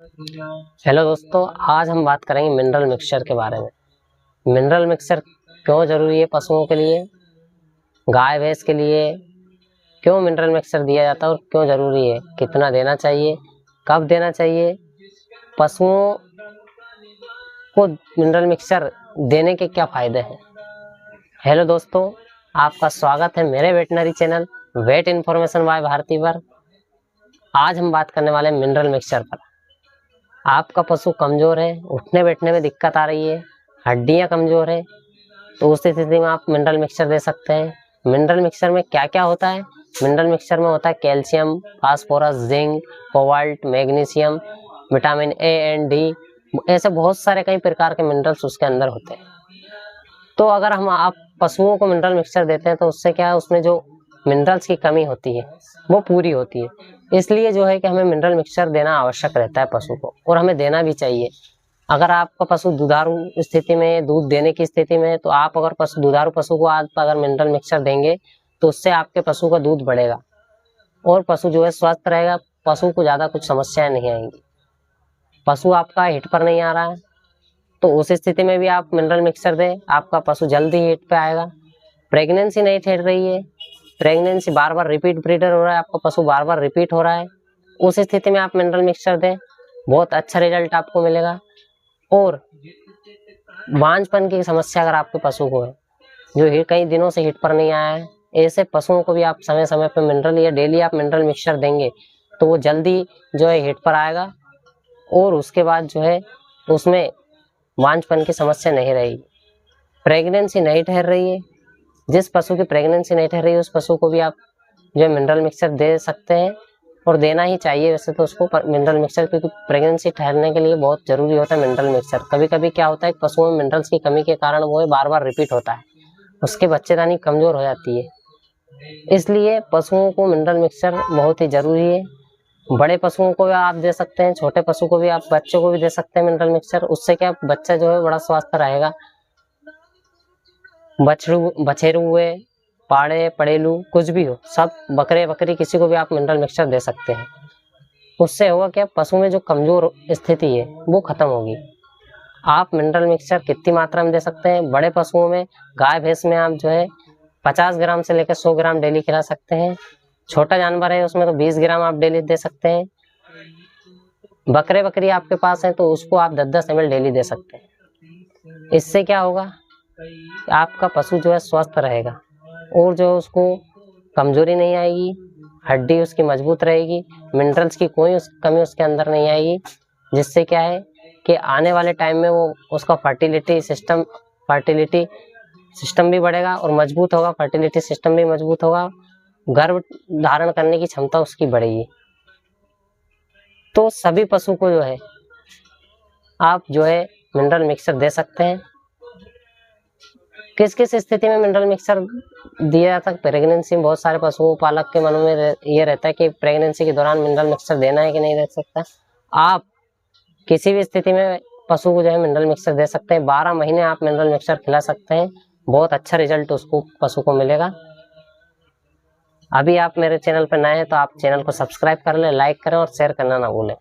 Hello दोस्तों, आज हम बात करेंगे मिनरल मिक्सचर के बारे में। मिनरल मिक्सचर क्यों ज़रूरी है पशुओं के लिए, गाय भैंस के लिए क्यों मिनरल मिक्सचर दिया जाता है और क्यों ज़रूरी है, कितना देना चाहिए, कब देना चाहिए, पशुओं को मिनरल मिक्सचर देने के क्या फ़ायदे हैं। हेलो दोस्तों, आपका स्वागत है मेरे veterinary channel vet information by Bharti पर। आज हम बात करने वाले हैं मिनरल मिक्सचर पर। आपका पशु कमज़ोर है, उठने बैठने में दिक्कत आ रही है, हड्डियां कमज़ोर है, तो उस स्थिति में आप मिनरल मिक्सचर दे सकते हैं। मिनरल मिक्सचर में क्या क्या होता है? मिनरल मिक्सचर में होता है calcium, phosphorus, zinc, cobalt, magnesium, vitamin A and D, ऐसे बहुत सारे कई प्रकार के मिनरल्स उसके अंदर होते हैं। तो अगर आप पशुओं को मिनरल मिक्सचर देते हैं तो उससे क्या है, उसमें जो मिनरल्स की कमी होती है वो पूरी होती है। इसलिए जो है कि हमें मिनरल मिक्सचर देना आवश्यक रहता है पशु को, और हमें देना भी चाहिए। अगर आपका पशु दुधारू स्थिति में, दूध देने की स्थिति में है, तो आप अगर दुधारू पशु को आज अगर मिनरल मिक्सचर देंगे तो उससे आपके पशु का दूध बढ़ेगा और पशु जो है स्वस्थ रहेगा। पशु को ज़्यादा कुछ समस्याएं नहीं आएंगी। पशु आपका हिट पर नहीं आ रहा है तो उस स्थिति में भी आप मिनरल मिक्सचर दें, आपका पशु जल्दी हिट पे आएगा। प्रेगनेंसी नहीं ठहर रही है, प्रेगनेंसी बार बार रिपीट ब्रीडर हो रहा है, आपका पशु बार बार रिपीट हो रहा है, उस स्थिति में आप मिनरल मिक्सचर दें, बहुत अच्छा रिजल्ट आपको मिलेगा। और बांझपन की समस्या अगर आपके पशु को है, जो कई दिनों से हिट पर नहीं आया है, ऐसे पशुओं को भी आप समय समय पर मिनरल या डेली आप मिनरल मिक्सचर देंगे तो वो जल्दी जो है हिट पर आएगा और उसके बाद जो है उसमें बांझपन की समस्या नहीं रहेगी। प्रेगनेंसी नहीं ठहर रही है, जिस पशु की प्रेगनेंसी नहीं ठहर रही है उस पशु को भी आप जो है मिनरल मिक्सचर दे सकते हैं, और देना ही चाहिए वैसे तो उसको मिनरल मिक्सचर, क्योंकि प्रेगनेंसी ठहरने के लिए बहुत जरूरी होता है मिनरल मिक्सचर। कभी कभी क्या होता है, पशुओं में मिनरल्स की कमी के कारण वो बार बार रिपीट होता है, उसके बच्चेदानी कमजोर हो जाती है। इसलिए पशुओं को मिनरल मिक्सचर बहुत ही जरूरी है। बड़े पशुओं को भी आप दे सकते हैं, छोटे पशु को भी आप, बच्चों को भी दे सकते हैं मिनरल मिक्सचर। उससे क्या बच्चा जो है बड़ा स्वस्थ रहेगा। बछेरू हुए, पाड़े पड़ेलू, कुछ भी हो, सब बकरे बकरी किसी को भी आप मिनरल मिक्सचर दे सकते हैं। उससे होगा क्या, पशु में जो कमजोर स्थिति है वो खत्म होगी। आप मिनरल मिक्सचर कितनी मात्रा में दे सकते हैं? बड़े पशुओं में, गाय भैंस में आप जो है 50 ग्राम से लेकर 100 ग्राम डेली खिला सकते हैं। छोटा जानवर है उसमें तो 20 ग्राम आप डेली दे सकते हैं। बकरे बकरी आपके पास है तो उसको आप 10-10 ml डेली दे सकते हैं। इससे क्या होगा, आपका पशु जो है स्वस्थ रहेगा और जो उसको कमजोरी नहीं आएगी, हड्डी उसकी मजबूत रहेगी, मिनरल्स की कोई कमी उसके अंदर नहीं आएगी। जिससे क्या है कि आने वाले टाइम में वो उसका फर्टिलिटी सिस्टम भी बढ़ेगा और मजबूत होगा, फर्टिलिटी सिस्टम भी मजबूत होगा, गर्भ धारण करने की क्षमता उसकी बढ़ेगी। तो सभी पशु को जो है आप जो है मिनरल मिक्सचर दे सकते हैं। किस किस स्थिति में मिनरल मिक्सचर दिया जाता है? प्रेगनेंसी में बहुत सारे पशुओं पालक के मन में ये रहता है कि प्रेगनेंसी के दौरान मिनरल मिक्सचर देना है कि नहीं दे सकता। आप किसी भी स्थिति में पशु को जो है मिनरल मिक्सचर दे सकते हैं। 12 महीने आप मिनरल मिक्सचर खिला सकते हैं, बहुत अच्छा रिजल्ट उसको पशु को मिलेगा। अभी आप मेरे चैनल पर नए हैं तो आप चैनल को सब्सक्राइब कर लें, लाइक करें और शेयर करना ना भूलें।